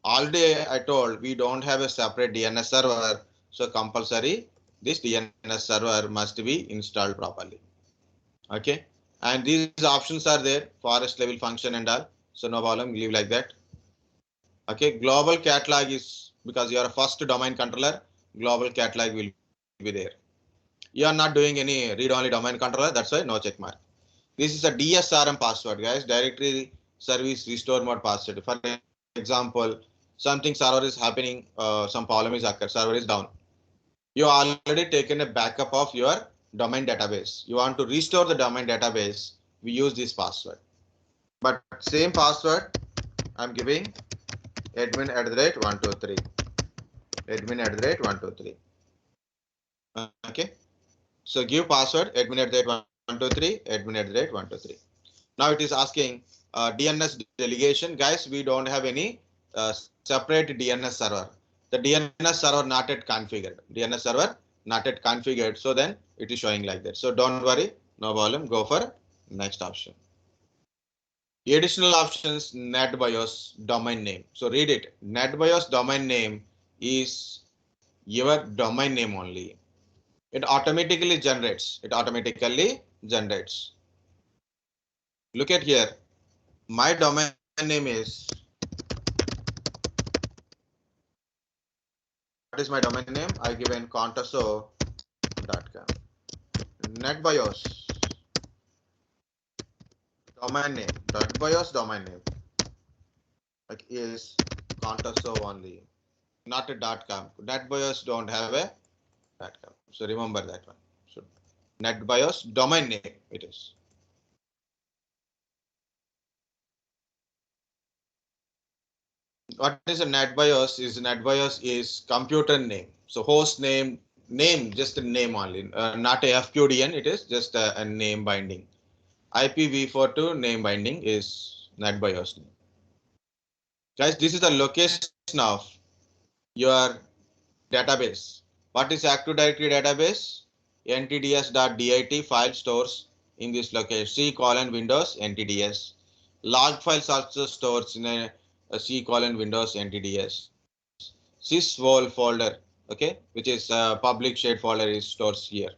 Already I told we don't have a separate DNS server, so compulsory this DNS server must be installed properly. Okay, and these options are there, forest level function and all, so no problem, leave like that. Okay, global catalog is because you are a first domain controller, global catalog will be there. You are not doing any read-only domain controller, that's why no check mark. This is a DSRM password, guys, directory service restore mode password. For example, something server is happening, some problem is occurred, server is down. You already taken a backup of your domain database. You want to restore the domain database, we use this password. But same password, I'm giving admin@123. Admin@123. Okay. So give password admin@123, admin@123. Now it is asking DNS delegation. Guys, we don't have any separate DNS server. The DNS server not yet configured. DNS server not yet configured. So then it is showing like that. So don't worry, no problem. Go for next option. Additional options, Netbios domain name. So read it. Netbios domain name is your domain name only. It automatically generates. It automatically generates. Look at here. My domain name is, what is my domain name? I given contoso.com. Netbios domain name. Netbios domain name is contoso only, not a .com. Netbios don't have a .com. So remember that one. So Netbios domain name it is. What is a Netbios? Netbios is computer name. So host name, just a name only, not a FQDN. It is just a name binding. IPv4 name binding is Netbios name. Guys, this is the location of your database. What is Active Directory database? ntds.dit file stores in this location. C:\Windows ntds. Log files also stores in a C:\Windows ntds. Sysvol folder, okay, which is public shared folder is stores here.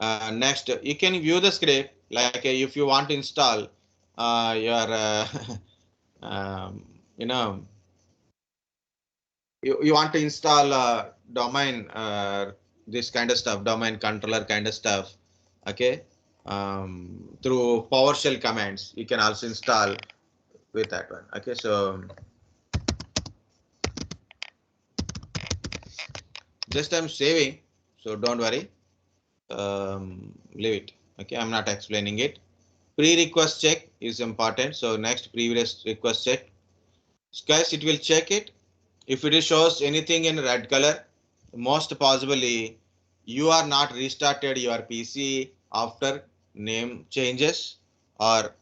Next, you can view the script like if you want to install your you know, you want to install domain this kind of stuff, domain controller kind of stuff. Okay, through PowerShell commands you can also install with that one. Okay, so just I'm saving, so don't worry, leave it. Okay, I'm not explaining it. Pre-request check is important. So next, previous request check, guys, it will check it. If it shows anything in red color, most possibly you are not restarted your PC after name changes or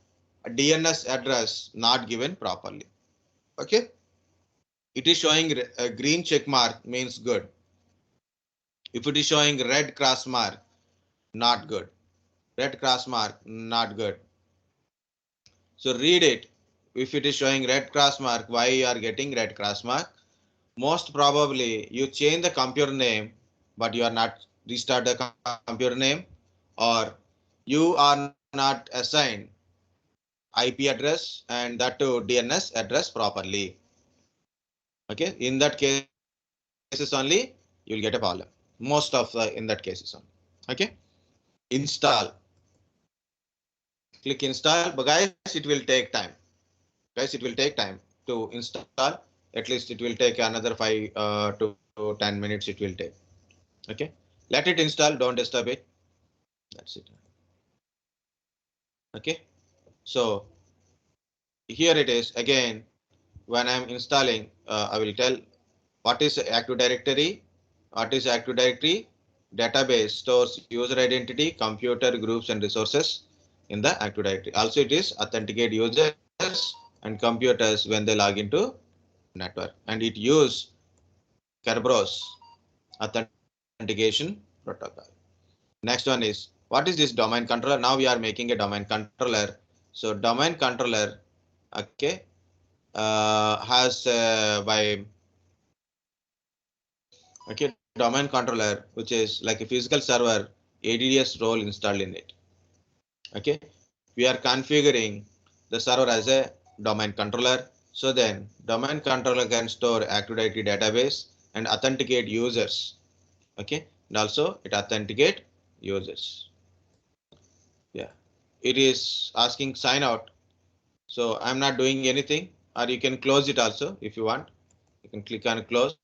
DNS address not given properly. Okay, it is showing a green check mark means good. If it is showing red cross mark, not good. Red cross mark, not good. So read it. If it is showing red cross mark, why you are getting red cross mark? Most probably you change the computer name, but you are not restart the computer name, or you are not assigned IP address and that to DNS address properly. Okay, in that cases only you will get a problem. Most of the in that cases only. Okay, install. Click install, but guys, it will take time. Guys, it will take time to install. At least it will take another 5 to 10 minutes. It will take. Okay, let it install. Don't disturb it. That's it. Okay, so here it is again. When I'm installing, I will tell what is Active Directory. What is Active Directory? Database stores user identity, computer groups and resources in the Active Directory. Also, it is authenticate users and computers when they log into network, and it use Kerberos authentication protocol. Next one is, what is this domain controller? Now we are making a domain controller. So domain controller, okay, has by okay, domain controller, which is like a physical server ADDS role installed in it. Okay, we are configuring the server as a domain controller. So then domain controller can store Active Directory database and authenticate users. Okay, and also it authenticate users. Yeah, it is asking sign out. So I'm not doing anything, or you can close it also if you want. You can click on close.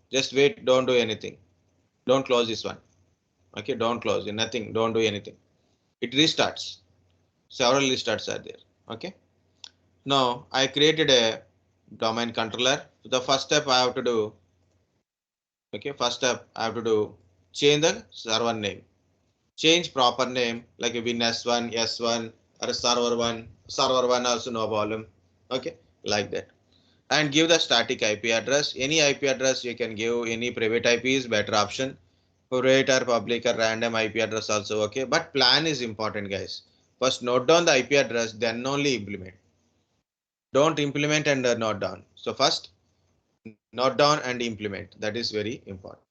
Just wait, don't do anything. Don't close this one. Okay, don't close nothing, don't do anything. It restarts. Several restarts are there. Okay. Now I created a domain controller. So the first step I have to do, okay, first step I have to do, change the server name. Change proper name like a Win1, S1 or a server1 also no problem. Okay, like that. And give the static IP address. Any IP address you can give, any private IP is better option. Private or public or random IP address also okay. But plan is important, guys. First note down the IP address, then only implement. Don't implement and note down. So first note down and implement. That is very important.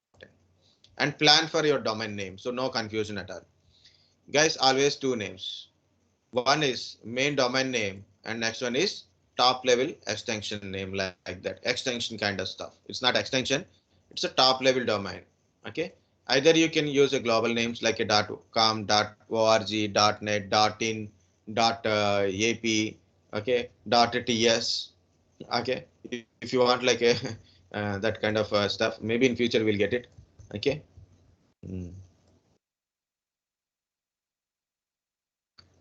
And plan for your domain name. So no confusion at all. Guys, always two names. One is main domain name and next one is top level extension name, like that. Extension kind of stuff. It's not extension. It's a top level domain. Okay. Either you can use a global names like a .com, .org, .net, .in, .ap, okay, .ts. Okay. If you want like a that kind of stuff, maybe in future we'll get it. Okay.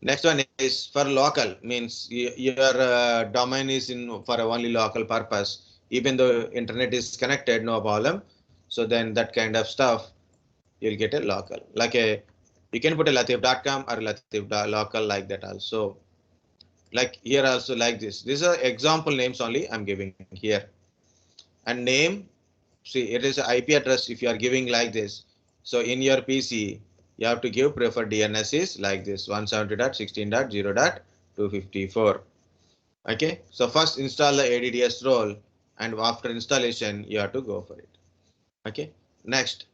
Next one is for local, means your domain is in for only local purpose. Even though internet is connected, no problem. So then that kind of stuff, you'll get a local. Like a, you can put a latif.com or latif.local like that also. Like here also like this. These are example names only I'm giving here. And name, see it is an IP address if you are giving like this. So in your PC, you have to give preferred DNS is like this 170.16.0.254. Okay, so first install the ADDS role and after installation you have to go for it. Okay, next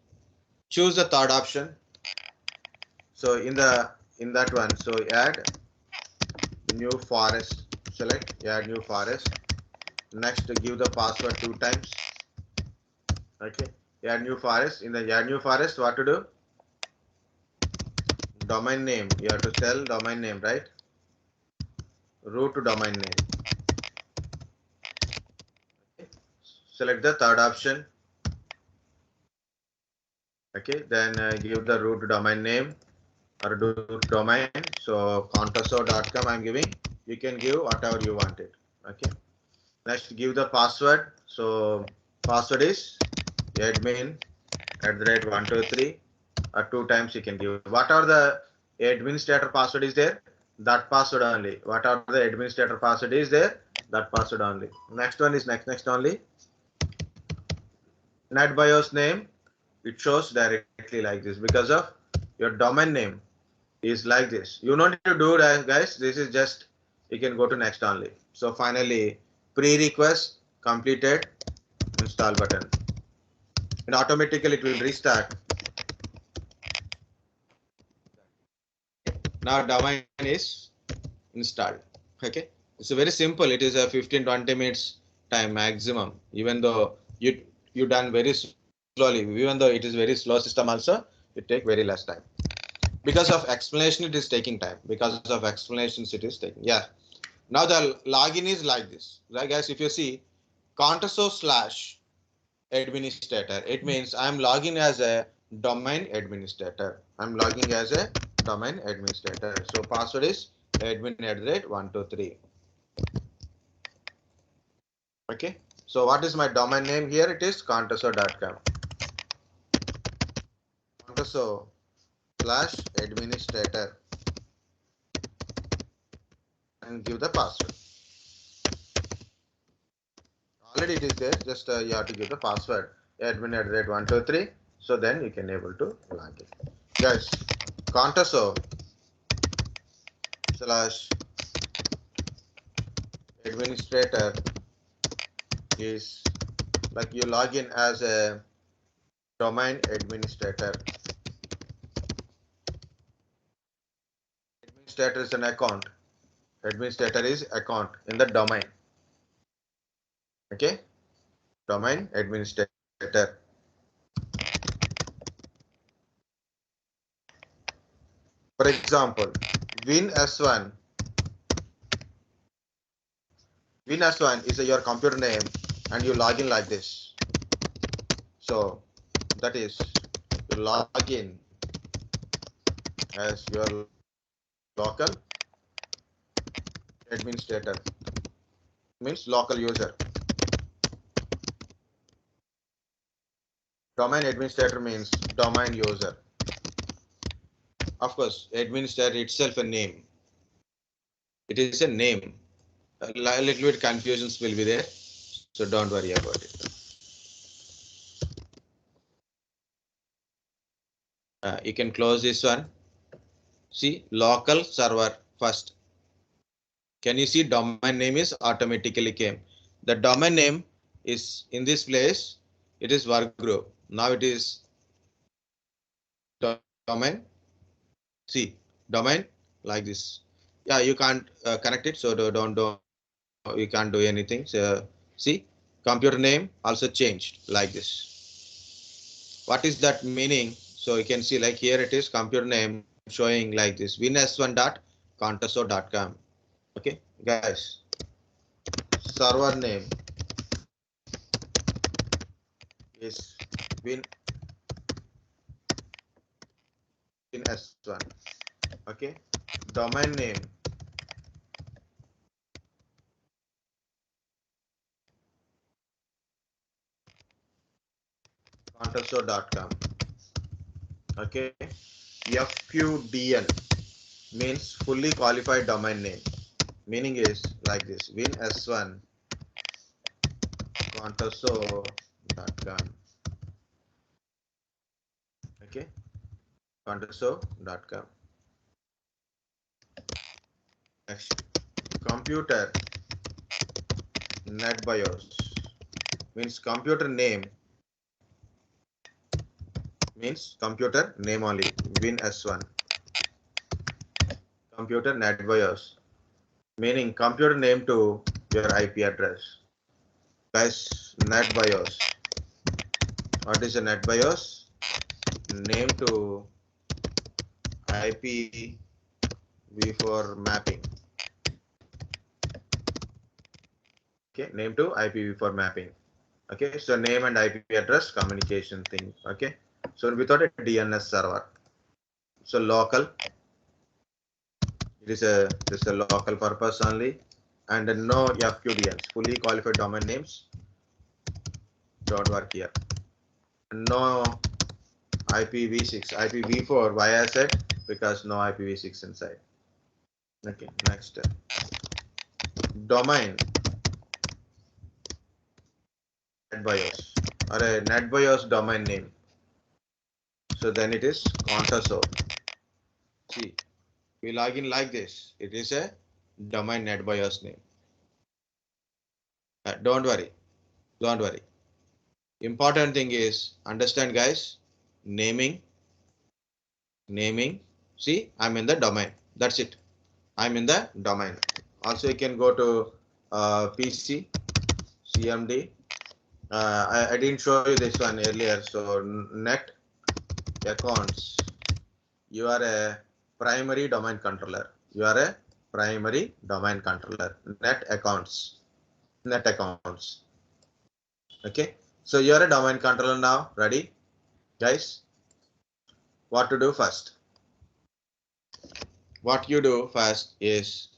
choose the third option. So in that one, so add new forest, select add new forest. Next, give the password 2 times. Okay, add new forest. In the add new forest, what to do? Domain name, you have to tell domain name, right? Root domain name. Okay. Select the third option. Okay, then give the root domain name or root domain. So contoso.com I'm giving. You can give whatever you want it. Okay. Next, give the password. So password is admin@123 or 2 times you can give. What are the administrator password is there? That password only. What are the administrator password is there? That password only. Next one is next only. Netbios name. It shows directly like this because of your domain name is like this. You don't need to do that, guys. This is just, you can go to next only. So finally, pre-request completed, install button, and automatically it will restart. Now domain is installed. Okay, it's very simple. It is a 15-20 minutes time maximum. Even though you done very slowly, even though it is very slow system also, it take very less time. Because of explanation, it is taking time. Because of explanations, it is taking. Yeah. Now the login is like this. Right, guys? If you see contoso/administrator, it means I'm logging as a domain administrator. I'm logging as a domain administrator. So password is admin@123. Okay. So what is my domain name here? It is contoso.com. Contoso/administrator. And give the password. Already it is there, just you have to give the password admin@123, so then you can able to log in. Guys, contoso/administrator is like you log in as a domain administrator. Administrator is an account. Administrator is account in the domain. Okay, domain administrator. For example, Win1 is your computer name and you log in like this. So that is you log in as your local administrator, means local user. Domain administrator means domain user. Of course, administrator itself a name. It is a name. A little bit confusions will be there, so don't worry about it. You can close this one. See, local server first. Can you see domain name is automatically came. The domain name is in this place. It is work group. Now it is domain. See, domain like this. Yeah, you can't connect it, so don't you can't do anything. So see, computer name also changed like this. What is that meaning? So you can see like here it is computer name showing like this wins1.contoso.com. Okay, guys, server name is wins1. Okay, domain name contoso.com. Okay, FQDN means fully qualified domain name. Meaning is like this wins1 contoso.com. Okay, contoso.com. Next, computer Netbios means computer name, means computer name only wins1. computer Netbios, meaning computer name to your IP address. Guys, Netbios. What is a Netbios? Name to IPv4 mapping. Okay, name to IPv4 mapping. Okay, so name and IP address communication thing. Okay, so without a DNS server. So local. It is a local purpose only, and no FQDNs, fully qualified domain names. Don't work here. No IPv6, IPv4. Why I said? Because no IPv6 inside. Okay, next. Domain. Netbios or a Netbios domain name. So then it is contoso. See, we log in like this. It is a domain Netbios name. Don't worry. Don't worry. Important thing is understand, guys. Naming. See, I'm in the domain. That's it. I'm in the domain. Also, you can go to PC, CMD. I didn't show you this one earlier. So net accounts. You are a primary domain controller. You are a primary domain controller. Net accounts. Okay. So you are a domain controller now. Ready, guys? What to do first? What you do first is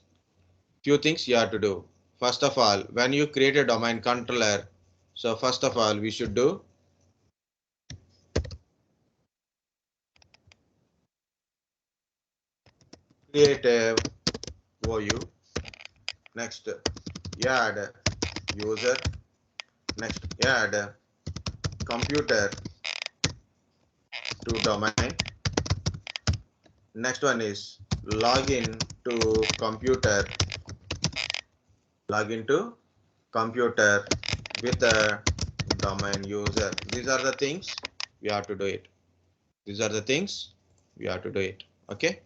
few things you have to do. First of all, when you create a domain controller, so first of all, we should do create a OU. Next, add user. Next, add computer to domain. Next one is login to computer. Login to computer with a domain user. These are the things we have to do it. These are the things we have to do it. Okay.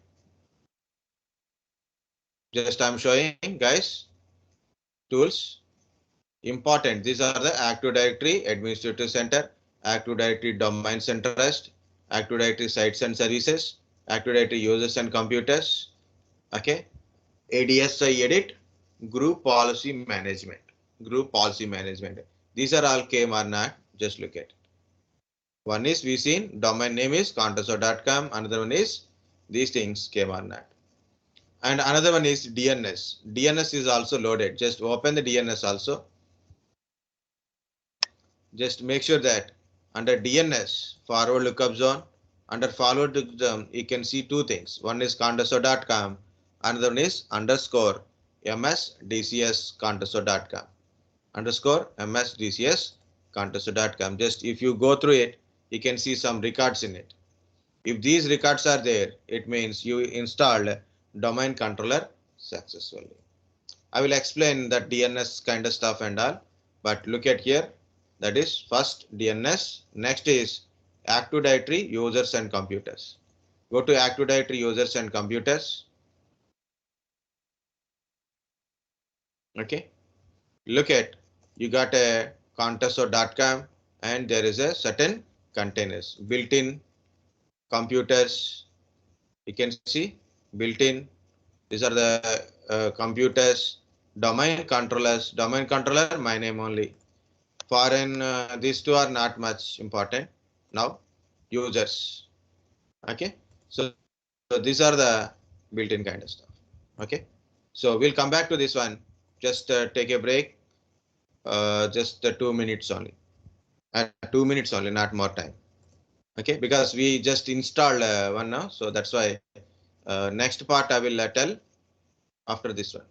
Just I'm showing, guys, tools. Important. These are the Active Directory Administrator Center, Active Directory Domain Centralized, Active Directory Sites and Services, Active Directory Users and Computers. Okay. ADSI edit, Group Policy Management. Group Policy Management. These are all came or not. Just look at it. One is we seen domain name is contoso.com. Another one is these things came or not. And another one is DNS. DNS is also loaded. Just open the DNS also. Just make sure that under DNS forward lookup zone, under forward lookup zone, you can see two things. One is contoso.com. Another one is underscore msdcs contoso.com. Underscore msdcs contoso.com. Just if you go through it, you can see some records in it. If these records are there, it means you installed domain controller successfully. I will explain that DNS kind of stuff and all, but look at here. That is first DNS. Next is Active Directory users and computers. Go to Active Directory users and computers. Okay. Look at, you got a contoso.com and there is a certain containers built-in computers. You can see built-in. These are the computers, domain controllers. Domain controller, my name only. Foreign, these two are not much important. Now, users. Okay, so these are the built-in kind of stuff. Okay, so we'll come back to this one. Just take a break. Just 2 minutes only. 2 minutes only, not more time. Okay, because we just installed one now, so that's why next part I will tell after this one.